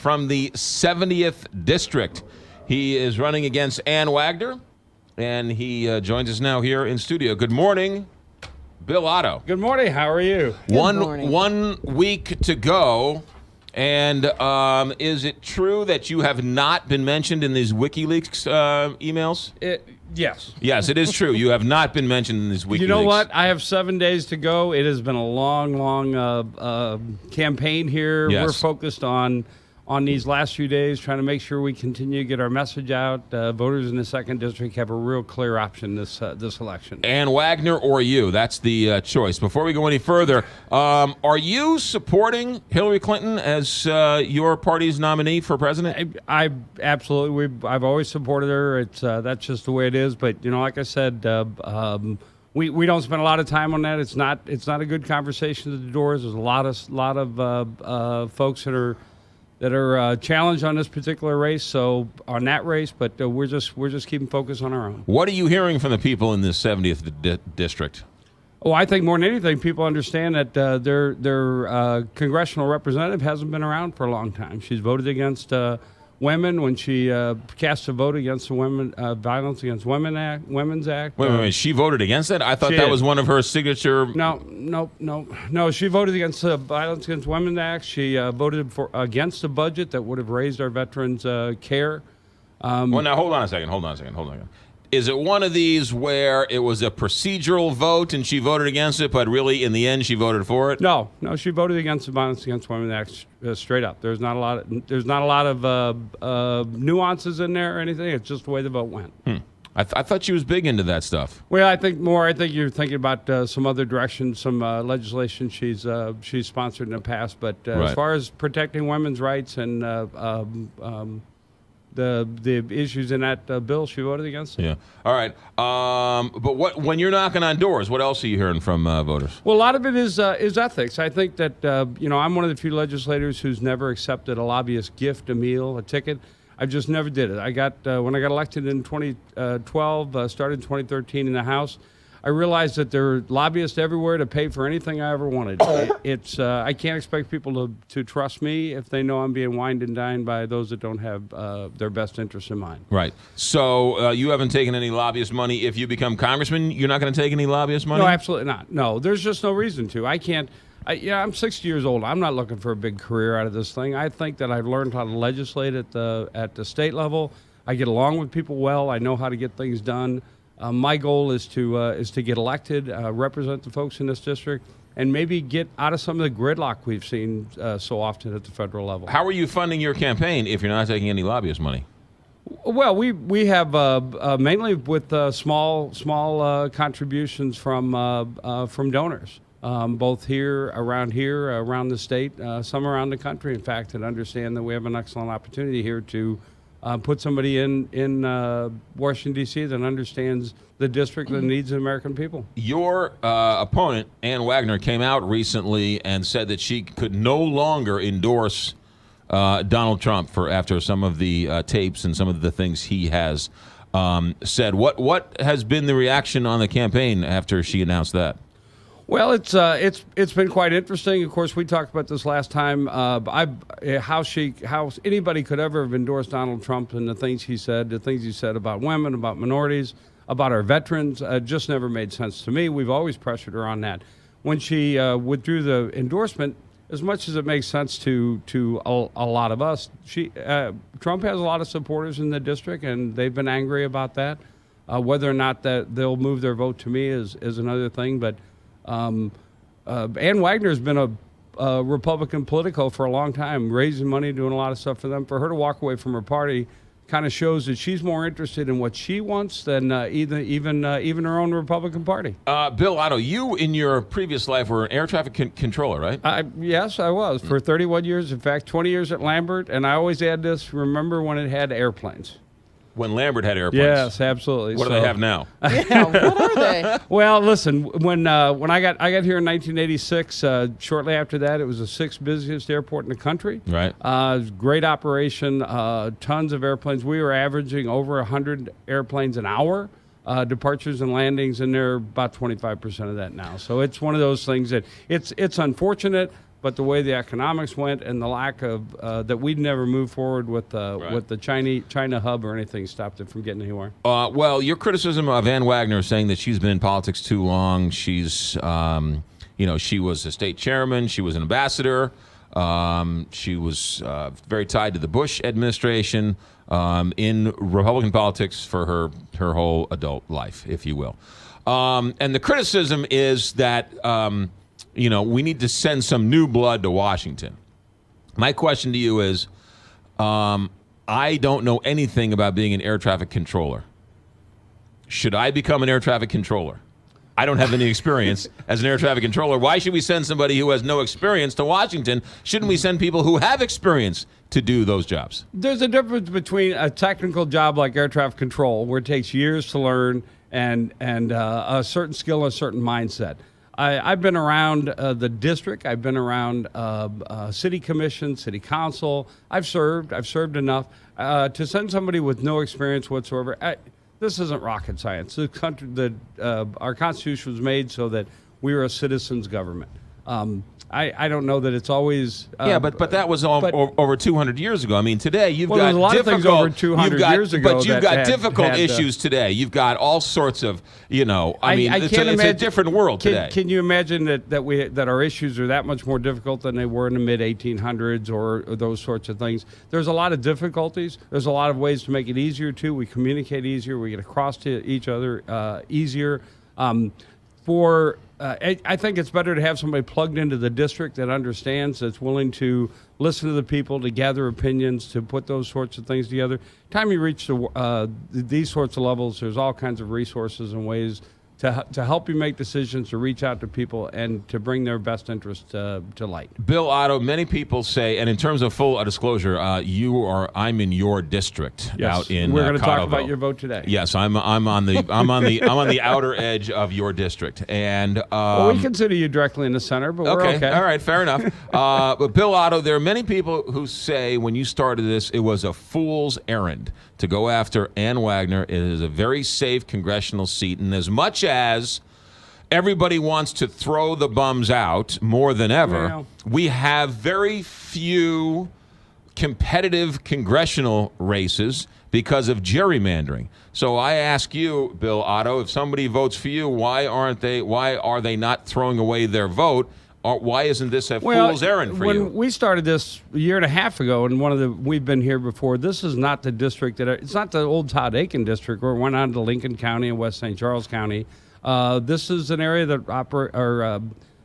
from the 70th District. He is running against Ann Wagner, and he joins us now here in studio. Good morning, Bill Otto. Good morning. How are you? Good morning. 1 week to go. And is it true that you have not been mentioned in these WikiLeaks emails? Yes. Yes, it is true. You have not been mentioned in these WikiLeaks. You know what? I have 7 days to go. It has been a long campaign here. Yes. We're focused on these last few days, trying to make sure we continue to get our message out. Voters in the 2nd District have a real clear option this election. Ann Wagner or you? That's the choice. Before we go any further, are you supporting Hillary Clinton as your party's nominee for president? I absolutely. I've always supported her. It's that's just the way it is. But like I said, we don't spend a lot of time on that. It's not a good conversation at the doors. There's a lot of folks that are challenged on this particular race, but we're just keeping focus on our own. What are you hearing from the people in the 70th District? Oh, I think more than anything, people understand that their congressional representative hasn't been around for a long time. She's voted against women when she cast a vote against the Violence Against Women's Act. Wait, she voted against it? I thought that was one of her signature. No. She voted against the Violence Against Women's Act. She voted against a budget that would have raised our veterans' care. Well, now hold on a second. Is it one of these where it was a procedural vote and she voted against it, but really in the end she voted for it? No, she voted against the Violence Against Women Act straight up. There's not a lot of nuances in there or anything. It's just the way the vote went. I thought she was big into that stuff. Well, I think you're thinking about some other directions, some legislation she's sponsored in the past. But Right. As far as protecting women's rights and the issues in that bill, she voted against it. Yeah. All right. But when you're knocking on doors, what else are you hearing from voters? Well, a lot of it is ethics. I think that I'm one of the few legislators who's never accepted a lobbyist gift, a meal, a ticket. I just never did it. When I got elected in 2012, started in 2013 in the House, I realized that there are lobbyists everywhere to pay for anything I ever wanted. I can't expect people to trust me if they know I'm being wined and dined by those that don't have their best interests in mind. Right. So you haven't taken any lobbyist money. If you become congressman, you're not going to take any lobbyist money? No, absolutely not. No, there's just no reason to. I'm 60 years old. I'm not looking for a big career out of this thing. I think that I've learned how to legislate at the state level. I get along with people well. I know how to get things done. My goal is to get elected, represent the folks in this district, and maybe get out of some of the gridlock we've seen so often at the federal level. How are you funding your campaign if you're not taking any lobbyist money? Well, we have mainly with small contributions from donors, both around the state, some around the country, in fact, that understand that we have an excellent opportunity here to put somebody in Washington, D.C. that understands the district and the needs of the American people. Your opponent, Ann Wagner, came out recently and said that she could no longer endorse Donald Trump after some of the tapes and some of the things he has said. What has been the reaction on the campaign after she announced that? Well, it's been quite interesting. Of course, we talked about this last time. How anybody could ever have endorsed Donald Trump and the things he said about women, about minorities, about our veterans, just never made sense to me. We've always pressured her on that. When she withdrew the endorsement, as much as it makes sense to a lot of us, Trump has a lot of supporters in the district, and they've been angry about that. Whether or not that they'll move their vote to me is another thing, but. Ann Wagner has been a Republican politico for a long time, raising money, doing a lot of stuff for them. For her to walk away from her party kind of shows that she's more interested in what she wants than even her own Republican Party. Bill Otto, you in your previous life were an air traffic controller, right? Yes, I was for 31 years. In fact, 20 years at Lambert, and I always add this: remember when it had airplanes. When Lambert had airplanes. Yes, absolutely. What do they have now? Yeah, what are they? Well, listen, when I got here in 1986, shortly after that, it was the 6th busiest airport in the country. Right. Great operation, tons of airplanes. We were averaging over 100 airplanes an hour, departures and landings, and they're about 25% of that now. So it's one of those things that it's unfortunate. but the way the economics went and the lack of that we'd never move forward with the China hub or anything stopped it from getting anywhere. Well, your criticism of Ann Wagner saying that she's been in politics too long. She's, she was a state chairman. She was an ambassador. She was very tied to the Bush administration in Republican politics for her whole adult life, if you will. And the criticism is that, we need to send some new blood to Washington. My question to you is, I don't know anything about being an air traffic controller. Should I become an air traffic controller? I don't have any experience as an air traffic controller. Why should we send somebody who has no experience to Washington? Shouldn't we send people who have experience to do those jobs? There's a difference between a technical job like air traffic control, where it takes years to learn, and a certain skill, a certain mindset. I've been around the district. I've been around city commission, city council. I've served enough to send somebody with no experience whatsoever. This isn't rocket science. The country, our Constitution was made so that we are a citizens' government. I don't know that it's always. But that was over 200 years ago. I mean, today you've got there's a lot of things over 200 years ago. But you've got difficult issues today. You've got all sorts of, it's a different world today. Can you imagine that our issues are that much more difficult than they were in the mid 1800s or those sorts of things? There's a lot of difficulties. There's a lot of ways to make it easier too. We communicate easier. We get across to each other easier. I think it's better to have somebody plugged into the district that understands, that's willing to listen to the people, to gather opinions, to put those sorts of things together. Time you reach these sorts of levels, there's all kinds of resources and ways to help you make decisions, to reach out to people, and to bring their best interest to light. Bill Otto, many people say, and in terms of full disclosure, I'm in your district out in We're going to talk Cottleville. about your vote today. Yes, I'm on the outer edge of your district, and we consider you directly in the center, but we're okay. All right, fair enough. But Bill Otto, there are many people who say when you started this, it was a fool's errand to go after Ann Wagner. It is a very safe congressional seat, and as much as everybody wants to throw the bums out more than ever, we have very few competitive congressional races because of gerrymandering. So I ask you, Bill Otto, if somebody votes for you, why are they not throwing away their vote? Or why isn't this a fool's errand for you? When we started this a year and a half ago, and we've been here before, this is not the district it's not the old Todd Aiken district where it went on to Lincoln County and West St. Charles County. This is an area that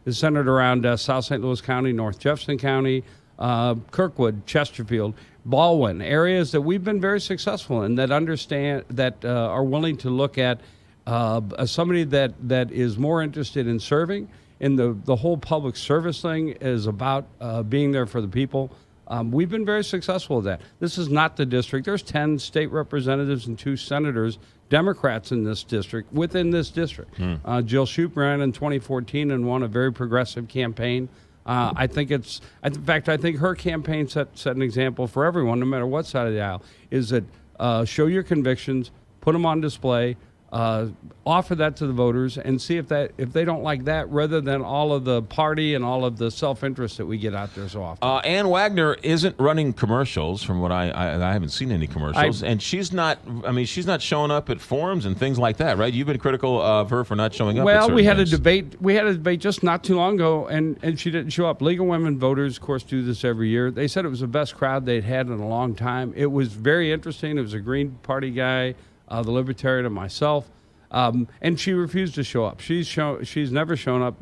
is centered around South St. Louis County, North Jefferson County, Kirkwood, Chesterfield, Baldwin, areas that we've been very successful in, that understand, that are willing to look at somebody that is more interested in serving. And the whole public service thing is about being there for the people. We've been very successful with that. This is not the district. There's 10 state representatives and 2 senators, Democrats in this district, within this district. Jill Shoup ran in 2014 and won a very progressive campaign. I think her campaign set an example for everyone, no matter what side of the aisle, is that show your convictions, put them on display, offer that to the voters, and see if they don't like that, rather than all of the party and all of the self-interest that we get out there so often. Ann Wagner isn't running commercials, from what I haven't seen any commercials, and she's not showing up at forums and things like that, right? You've been critical of her for not showing up. Well, at we had things. a debate just not too long ago, and she didn't show up. League of Women Voters, of course, do this every year. They said it was the best crowd they'd had in a long time. It was very interesting. It was a Green Party guy, the Libertarian, and myself. And she refused to show up. She's never shown up.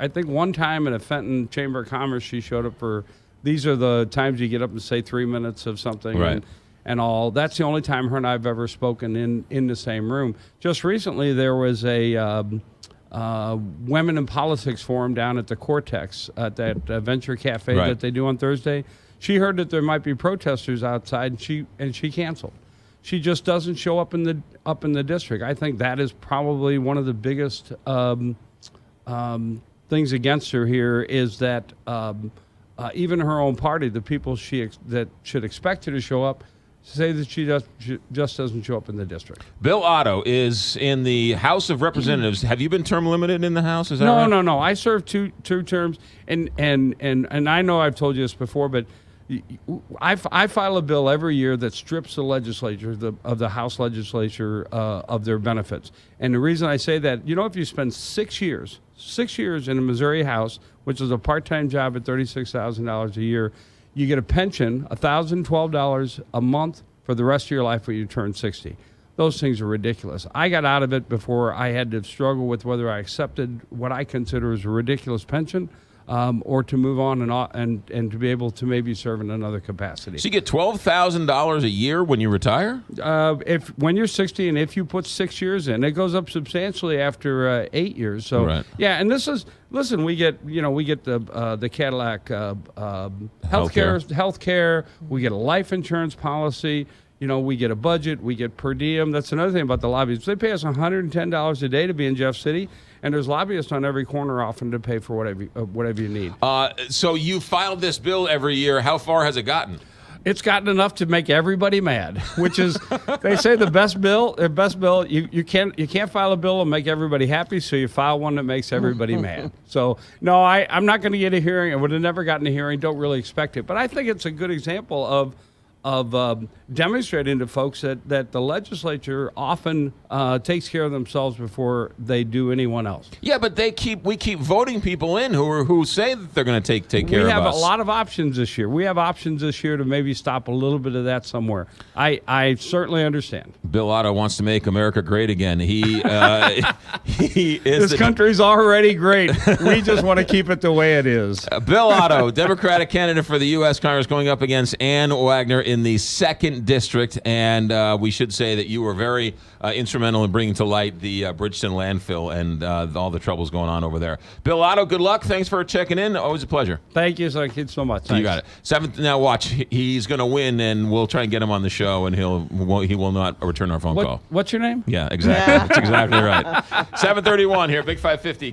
I think one time in a Fenton Chamber of Commerce, she showed up for. These are the times you get up and say 3 minutes of something, right, and all. That's the only time her and I've ever spoken in the same room. Just recently, there was a Women in Politics forum down at the Cortex at that Venture Cafe that they do on Thursday. She heard that there might be protesters outside, and she canceled. She just doesn't show up in the district. I think that is probably one of the biggest things against her here, is that even her own party, the people that should expect her to show up, say that she just doesn't show up in the district. Bill Otto is in the House of Representatives. Have you been term limited in the House? Is that right? No. I served two terms, and I know I've told you this before, but I file a bill every year that strips the legislature of the House legislature of their benefits. And the reason I say that, if you spend 6 years in the Missouri House, which is a part-time job at $36,000 a year, you get a pension, $1,012 a month for the rest of your life when you turn 60. Those things are ridiculous. I got out of it before I had to struggle with whether I accepted what I consider as a ridiculous pension, or to move on and to be able to maybe serve in another capacity. So you get $12,000 a year when you retire? When you're 60, and if you put 6 years in, it goes up substantially after 8 years. So Right. yeah, and this is we get the Cadillac healthcare. We get a life insurance policy. We get a budget. We get per diem. That's another thing about the lobbyists. They pay us $110 a day to be in Jeff City. And there's lobbyists on every corner often to pay for whatever you need. So you filed this bill every year. How far has it gotten? It's gotten enough to make everybody mad, which is, they say the best bill, you can't file a bill and make everybody happy, so you file one that makes everybody mad. So, no, I'm not going to get a hearing. I would have never gotten a hearing. Don't really expect it. But I think it's a good example of demonstrating to folks that the legislature often takes care of themselves before they do anyone else. Yeah, but we keep voting people in who say that they're going to take care of us. We have a lot of options this year. We have options this year to maybe stop a little bit of that somewhere. I certainly understand. Bill Otto wants to make America great again. He is this country's already great. We just want to keep it the way it is. Bill Otto, Democratic candidate for the U.S. Congress, going up against Ann Wagner in the 2nd District, and we should say that you were very instrumental in bringing to light the Bridgeton landfill and all the troubles going on over there. Bill Otto, good luck. Thanks for checking in. Always a pleasure. Thank you so much. Thanks. You got it. 7th. Now watch. He's going to win, and we'll try and get him on the show, and he will not return our phone call. What's your name? Yeah, exactly. That's exactly right. 7:31 here, Big 550.